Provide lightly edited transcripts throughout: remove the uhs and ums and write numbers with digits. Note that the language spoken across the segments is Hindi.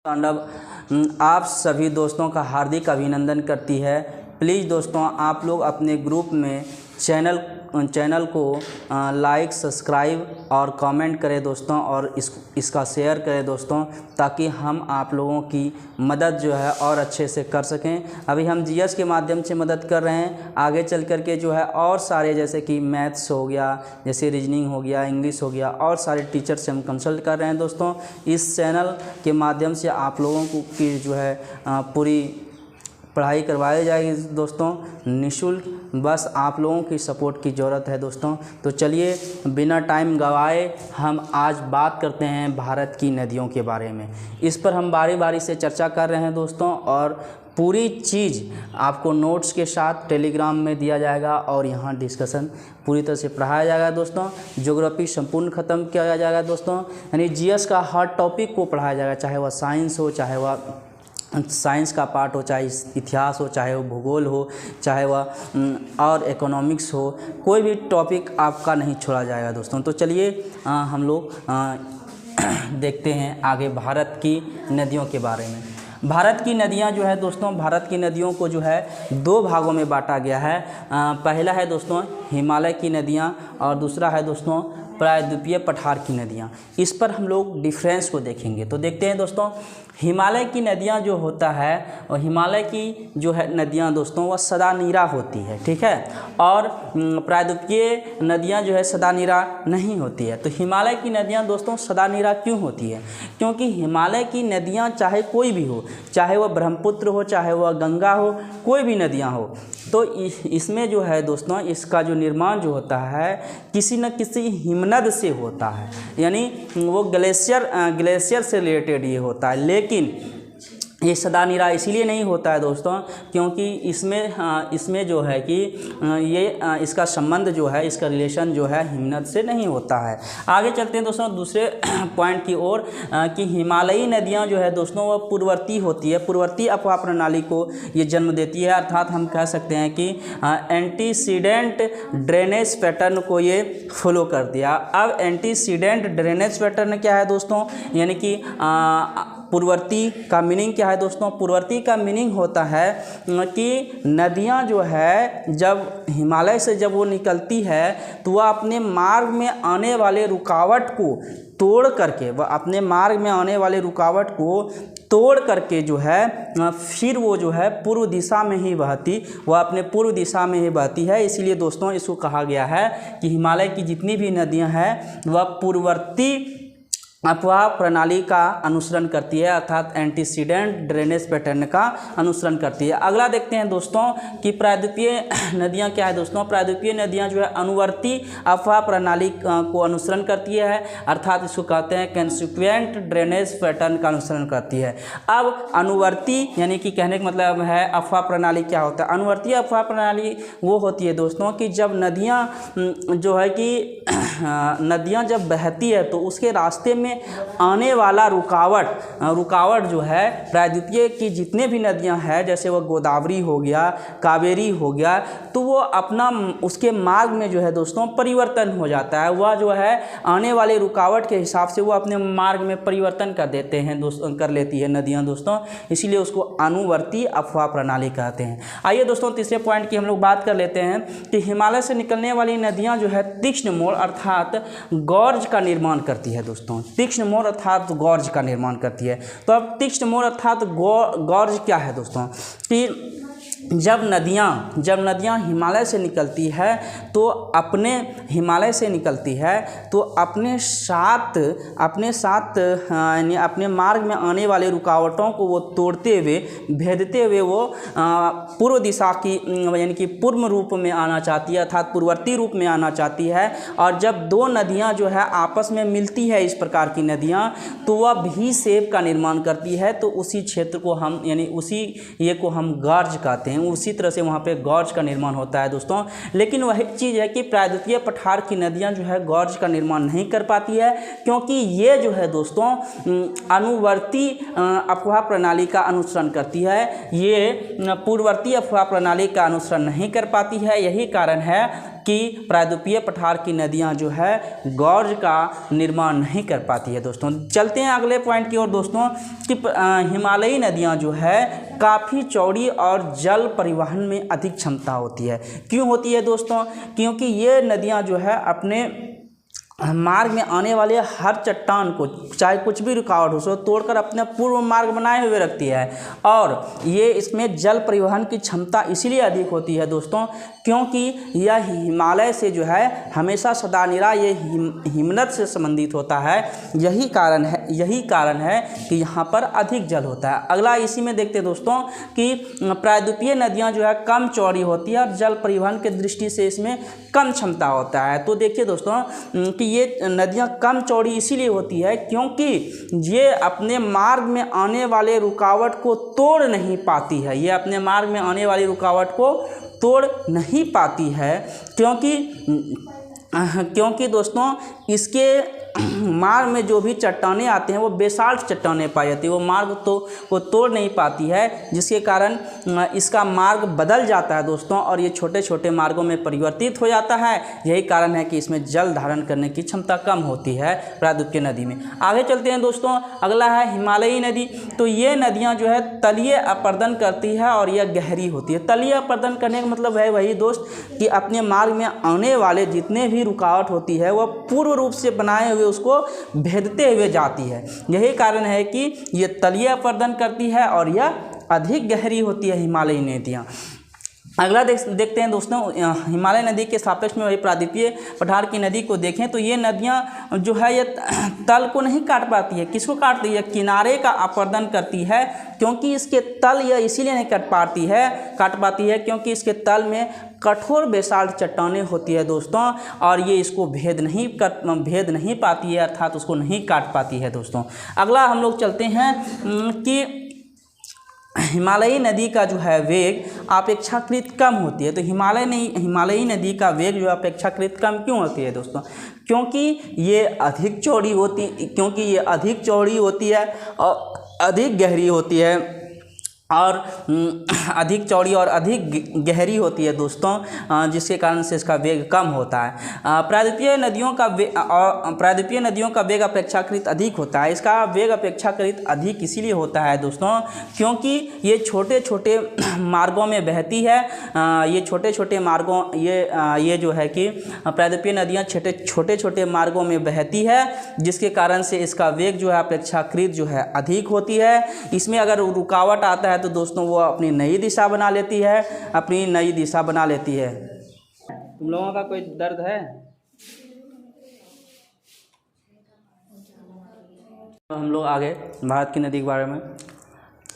तांडव आप सभी दोस्तों का हार्दिक अभिनंदन करती है। प्लीज़ दोस्तों आप लोग अपने ग्रुप में चैनल को लाइक, सब्सक्राइब और कमेंट करें दोस्तों, और इसका शेयर करें दोस्तों, ताकि हम आप लोगों की मदद जो है और अच्छे से कर सकें। अभी हम जीएस के माध्यम से मदद कर रहे हैं, आगे चल कर के जो है और सारे जैसे कि मैथ्स हो गया, जैसे रीजनिंग हो गया, इंग्लिश हो गया, और सारे टीचर से हम कंसल्ट कर रहे हैं दोस्तों। इस चैनल के माध्यम से आप लोगों को की जो है पूरी पढ़ाई करवाई जाएगी दोस्तों निःशुल्क। बस आप लोगों की सपोर्ट की ज़रूरत है दोस्तों। तो चलिए बिना टाइम गवाए हम आज बात करते हैं भारत की नदियों के बारे में। इस पर हम बारी बारी से चर्चा कर रहे हैं दोस्तों, और पूरी चीज़ आपको नोट्स के साथ टेलीग्राम में दिया जाएगा, और यहाँ डिस्कशन पूरी तरह से पढ़ाया जाएगा दोस्तों। ज्योग्राफी संपूर्ण ख़त्म किया जाएगा दोस्तों, यानी जीएस का हर टॉपिक को पढ़ाया जाएगा, चाहे वह साइंस हो, चाहे वह साइंस का पार्ट हो, चाहे इतिहास हो, चाहे वो भूगोल हो, चाहे वह और इकोनॉमिक्स हो, कोई भी टॉपिक आपका नहीं छोड़ा जाएगा दोस्तों। तो चलिए हम लोग देखते हैं आगे भारत की नदियों के बारे में। भारत की नदियां जो है दोस्तों, भारत की नदियों को जो है दो भागों में बांटा गया है। पहला है दोस्तों हिमालय की नदियां, और दूसरा है दोस्तों प्रायद्वीपीय पठार की नदियाँ। इस पर हम लोग डिफरेंस को देखेंगे। तो देखते हैं दोस्तों, हिमालय की नदियाँ जो होता है, और हिमालय की जो है नदियाँ दोस्तों वह सदानीरा होती है, ठीक है, और प्रायद्वीपीय नदियाँ जो है सदानीरा नहीं होती है। तो हिमालय की नदियाँ दोस्तों सदानीरा क्यों होती है? क्योंकि हिमालय की नदियाँ चाहे कोई भी हो, चाहे वह ब्रह्मपुत्र हो, चाहे वह गंगा हो, कोई भी नदियाँ हो, तो इसमें जो है दोस्तों इसका जो निर्माण जो होता है किसी न किसी हिमनद से होता है, यानी वो ग्लेशियर से रिलेटेड ये होता है। लेकिन ये सदानीरा इसीलिए नहीं होता है दोस्तों क्योंकि इसमें जो है कि इसका संबंध जो है, इसका रिलेशन जो है हिमनद से नहीं होता है। आगे चलते हैं दोस्तों दूसरे पॉइंट की ओर कि हिमालयी नदियां जो है दोस्तों वह पूर्ववर्ती होती है, पूर्ववर्ती अफवाह प्रणाली को ये जन्म देती है। अर्थात हम कह सकते हैं कि एंटीसीडेंट ड्रेनेज पैटर्न को ये फॉलो कर दिया। अब एंटीसीडेंट ड्रेनेज पैटर्न क्या है दोस्तों, यानी कि पूर्ववर्ती का मीनिंग क्या है दोस्तों? पूर्ववर्ती का मीनिंग होता है कि नदियां जो है जब हिमालय से जब वो निकलती है तो वह अपने मार्ग में आने वाले रुकावट को तोड़ करके, वह अपने मार्ग में आने वाले रुकावट को तोड़ करके जो है फिर वो जो है पूर्व दिशा में ही बहती, वह अपने पूर्व दिशा में ही बहती है। इसीलिए दोस्तों इसको कहा गया है कि हिमालय की जितनी भी नदियां हैं वह पूर्ववर्ती अफवाह प्रणाली का अनुसरण करती है, अर्थात एंटीसीडेंट ड्रेनेज पैटर्न का अनुसरण करती है। अगला देखते हैं दोस्तों कि प्रायद्वीपीय नदियां क्या है दोस्तों। प्रायद्वीपीय नदियां जो है अनुवर्ती अफवाह प्रणाली को अनुसरण करती है, अर्थात इसको कहते हैं कंसिक्वेंट ड्रेनेज पैटर्न का अनुसरण करती है। अब अनुवर्ती यानी कि कहने का मतलब है अफवाह प्रणाली क्या होता है? अनुवर्ती अफवाह प्रणाली वो होती है दोस्तों कि जब नदियाँ जो है कि नदियाँ जब बहती है तो उसके रास्ते में आने वाला रुकावट जो है प्रायद्वीपीय की जितने भी नदियां हैं, जैसे वो गोदावरी हो गया, कावेरी हो गया, तो वो अपना उसके मार्ग में जो है दोस्तों परिवर्तन हो जाता है। वह जो है आने वाले रुकावट के हिसाब से वो अपने मार्ग में परिवर्तन कर देते हैं दोस्तों, कर लेती है नदियां दोस्तों, इसीलिए उसको अनुवर्ती अफवाह प्रणाली कहते हैं। आइए दोस्तों तीसरे पॉइंट की हम लोग बात कर लेते हैं कि हिमालय से निकलने वाली नदियाँ जो है तीक्ष्ण मोड़ अर्थात गॉर्ज का निर्माण करती है दोस्तों। तीक्ष्ण मोड़ अर्थात गॉर्ज का निर्माण करती है। तो अब तीक्ष्ण मोड़ अर्थात गॉर्ज क्या है दोस्तों कि जब नदियाँ हिमालय से निकलती है तो अपने साथ यानी अपने मार्ग में आने वाले रुकावटों को वो तोड़ते हुए, भेदते हुए वो पूर्व दिशा की यानी कि पूर्व रूप में आना चाहती है, अर्थात पूर्ववर्ती रूप में आना चाहती है। और जब दो नदियाँ जो है आपस में मिलती है, इस प्रकार की नदियाँ, तो वह भी शेप का निर्माण करती है। तो उसी क्षेत्र को हम यानी उसी ये को हम गॉर्ज कहते हैं। उसी तरह से वहाँ पे गॉर्ज का निर्माण होता है दोस्तों। लेकिन वही चीज़ है कि प्रायद्वीपीय पठार की नदियाँ जो है गॉर्ज का निर्माण नहीं कर पाती है, क्योंकि ये जो है दोस्तों अनुवर्ती अफवाह प्रणाली का अनुसरण करती है, ये पूर्ववर्ती अफवाह प्रणाली का अनुसरण नहीं कर पाती है। यही कारण है कि प्रायद्वीपीय पठार की नदियां जो है गॉर्ज का निर्माण नहीं कर पाती है दोस्तों। चलते हैं अगले पॉइंट की ओर दोस्तों कि हिमालयी नदियां जो है काफ़ी चौड़ी और जल परिवहन में अधिक क्षमता होती है। क्यों होती है दोस्तों? क्योंकि ये नदियां जो है अपने मार्ग में आने वाले हर चट्टान को, चाहे कुछ भी रुकावट हो, सो तोड़कर अपने पूर्व मार्ग बनाए हुए रखती है। और ये इसमें जल परिवहन की क्षमता इसीलिए अधिक होती है दोस्तों क्योंकि यह हिमालय से जो है हमेशा सदानिरा ये हिमनद से संबंधित होता है। यही कारण है कि यहाँ पर अधिक जल होता है। अगला इसी में देखते हैं दोस्तों कि प्रायद्वीपीय नदियाँ जो है कम चौड़ी होती है और जल परिवहन की दृष्टि से इसमें कम क्षमता होता है। तो देखिए दोस्तों कि ये नदियाँ कम चौड़ी इसीलिए होती है क्योंकि ये अपने मार्ग में आने वाले रुकावट को तोड़ नहीं पाती है। ये अपने मार्ग में आने वाली रुकावट को तोड़ नहीं पाती है क्योंकि दोस्तों इसके मार्ग में जो भी चट्टानें आते हैं वो बेसाल्ट चट्टानें पाई जाती है। वो मार्ग को तोड़ नहीं पाती है, जिसके कारण इसका मार्ग बदल जाता है दोस्तों और ये छोटे छोटे मार्गों में परिवर्तित हो जाता है। यही कारण है कि इसमें जल धारण करने की क्षमता कम होती है प्रायद्वीपीय नदी में। आगे चलते हैं दोस्तों, अगला है हिमालयी नदी। तो ये नदियाँ जो है तलीय अपर्दन करती है और यह गहरी होती है। तलीय अपर्दन करने का मतलब है वही दोस्त कि अपने मार्ग में आने वाले जितने भी रुकावट होती है वह पूर्व रूप से बनाए हुए उसको भेदते हुए जाती है। यही कारण है कि ये तलीय अपर्दन करती है और यह अधिक गहरी होती है हिमालयी नदियाँ। अगला देखते हैं दोस्तों, हिमालय नदी के सापेक्ष में वही प्रायद्वीपीय पठार की नदी को देखें तो ये नदियाँ जो है ये तल को नहीं काट पाती है। किसको काटती है? किनारे का अपर्दन करती है क्योंकि इसके तल यह इसीलिए नहीं काट पाती है क्योंकि इसके तल में कठोर बेसाल्ट चट्टानें होती है दोस्तों और ये इसको भेद नहीं पाती है, अर्थात उसको नहीं काट पाती है दोस्तों। अगला हम लोग चलते हैं कि हिमालयी नदी का जो है वेग अपेक्षाकृत कम होती है। तो हिमालयी नदी का वेग जो अपेक्षाकृत कम क्यों होती है दोस्तों? क्योंकि ये अधिक चौड़ी होती है और अधिक गहरी होती है और अधिक चौड़ी और अधिक गहरी होती है दोस्तों, जिसके कारण से इसका वेग कम होता है। प्रायद्वीपीय नदियों का वेग अपेक्षाकृत अधिक होता है। इसका वेग अपेक्षाकृत अधिक इसीलिए होता है दोस्तों क्योंकि ये छोटे छोटे मार्गों में बहती है। ये छोटे छोटे मार्गों ये जो है कि प्रायद्वीपीय नदियाँ छोटे छोटे मार्गों में बहती है, जिसके कारण से इसका वेग जो है अपेक्षाकृत जो है अधिक होती है। इसमें अगर रुकावट आता है तो दोस्तों वो अपनी नई दिशा बना लेती है। तुम लोगों का कोई दर्द है? हम लोग आगे भारत की नदी के बारे में।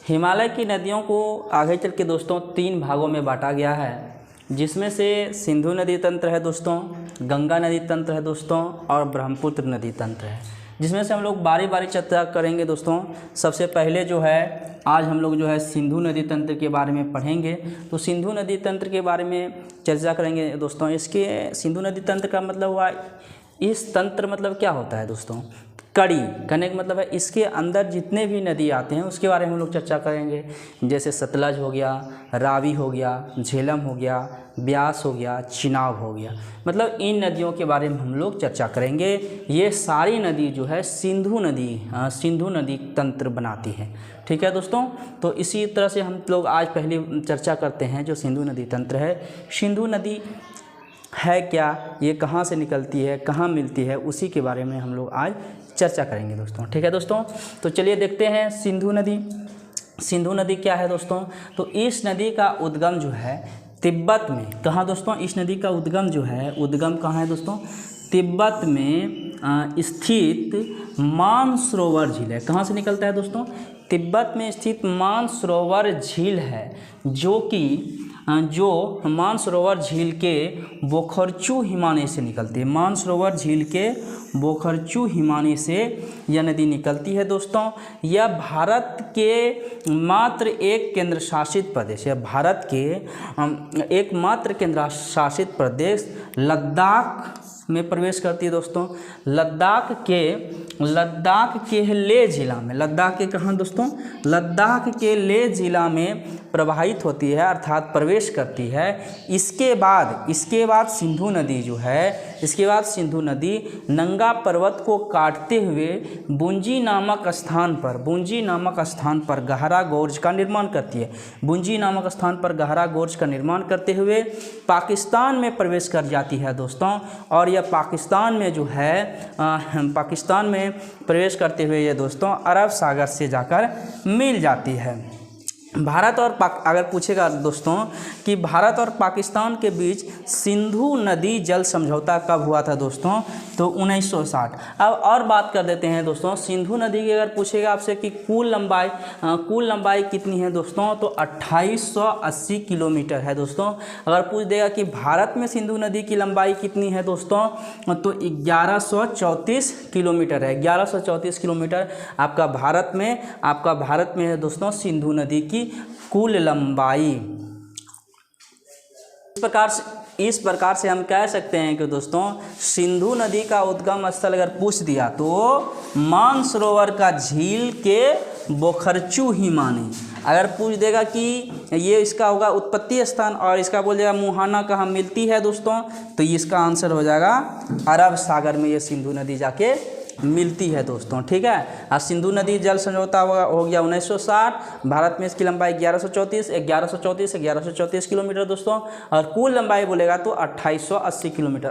हिमालय की नदियों को आगे चल के दोस्तों 3 भागों में बांटा गया है, जिसमें से सिंधु नदी तंत्र है दोस्तों, गंगा नदी तंत्र है दोस्तों और ब्रह्मपुत्र नदी तंत्र है, जिसमें से हम लोग बारी बारी चर्चा करेंगे दोस्तों। सबसे पहले जो है आज हम लोग जो है सिंधु नदी तंत्र के बारे में पढ़ेंगे। तो सिंधु नदी तंत्र के बारे में चर्चा करेंगे दोस्तों। इसके सिंधु नदी तंत्र का मतलब हुआ, इस तंत्र मतलब क्या होता है दोस्तों? कड़ी कहने का मतलब है इसके अंदर जितने भी नदी आते हैं उसके बारे में हम लोग चर्चा करेंगे। जैसे सतलज हो गया, रावी हो गया, झेलम हो गया, ब्यास हो गया, चिनाब हो गया, मतलब इन नदियों के बारे में हम लोग चर्चा करेंगे। ये सारी नदी जो है सिंधु नदी तंत्र बनाती है। ठीक है दोस्तों, तो इसी तरह से हम लोग आज पहली चर्चा करते हैं जो सिंधु नदी तंत्र है। सिंधु नदी है क्या, ये कहाँ से निकलती है, कहाँ मिलती है, उसी के बारे में हम लोग आज चर्चा करेंगे दोस्तों। ठीक है दोस्तों, तो चलिए देखते हैं सिंधु नदी क्या है दोस्तों। तो इस नदी का उद्गम जो है तिब्बत में, कहाँ दोस्तों? इस नदी का उद्गम कहाँ है दोस्तों? तिब्बत में स्थित मानसरोवर झील है। कहाँ से निकलता है दोस्तों? तिब्बत में स्थित मानसरोवर झील है, जो मानसरोवर झील के बोखरचू हिमानी से निकलती है। मानसरोवर झील के बोखरचू हिमानी से यह नदी निकलती है दोस्तों। यह भारत के मात्र एक केंद्र शासित प्रदेश है। भारत के एकमात्र केंद्र शासित प्रदेश लद्दाख में प्रवेश करती है दोस्तों। लद्दाख के लेह जिला में, लद्दाख के कहाँ दोस्तों, लद्दाख के लेह जिला में प्रवाहित होती है अर्थात प्रवेश करती है। इसके बाद सिंधु नदी जो है, इसके बाद सिंधु नदी नंगा पर्वत को काटते हुए बुंजी नामक स्थान पर गहरा गोर्ज का निर्माण करती है। बुंजी नामक स्थान पर गहरा गोर्ज का निर्माण करते हुए पाकिस्तान में प्रवेश कर जाती है दोस्तों। और यह पाकिस्तान में जो है पाकिस्तान में प्रवेश करते हुए ये दोस्तों अरब सागर से जाकर मिल जाती है। भारत और अगर पूछेगा दोस्तों कि भारत और पाकिस्तान के बीच सिंधु नदी जल समझौता कब हुआ था दोस्तों, तो 1960। अब और बात कर देते हैं दोस्तों, सिंधु नदी की अगर पूछेगा आपसे कि कुल लंबाई कितनी है दोस्तों, तो 2880 किलोमीटर है दोस्तों। अगर पूछ देगा कि भारत में सिंधु नदी की लंबाई कितनी है दोस्तों, तो 1134 किलोमीटर है। 1134 किलोमीटर आपका भारत में है दोस्तों सिंधु नदी की कुल लंबाई। इस प्रकार से हम कह सकते हैं कि दोस्तों सिंधु नदी का उद्गम स्थल अगर पूछ दिया तो मानसरोवर का झील के बोखरचू ही माने। अगर पूछ देगा कि ये इसका होगा उत्पत्ति स्थान और इसका बोल देगा मुहाना कहाँ मिलती है दोस्तों, तो इसका आंसर हो जाएगा अरब सागर में ये सिंधु नदी जाके मिलती है दोस्तों। ठीक है, आज सिंधु नदी जल समझौता हो गया 1960। भारत में इसकी लंबाई 1134 किलोमीटर दोस्तों, और कुल लंबाई बोलेगा तो 2880 किलोमीटर।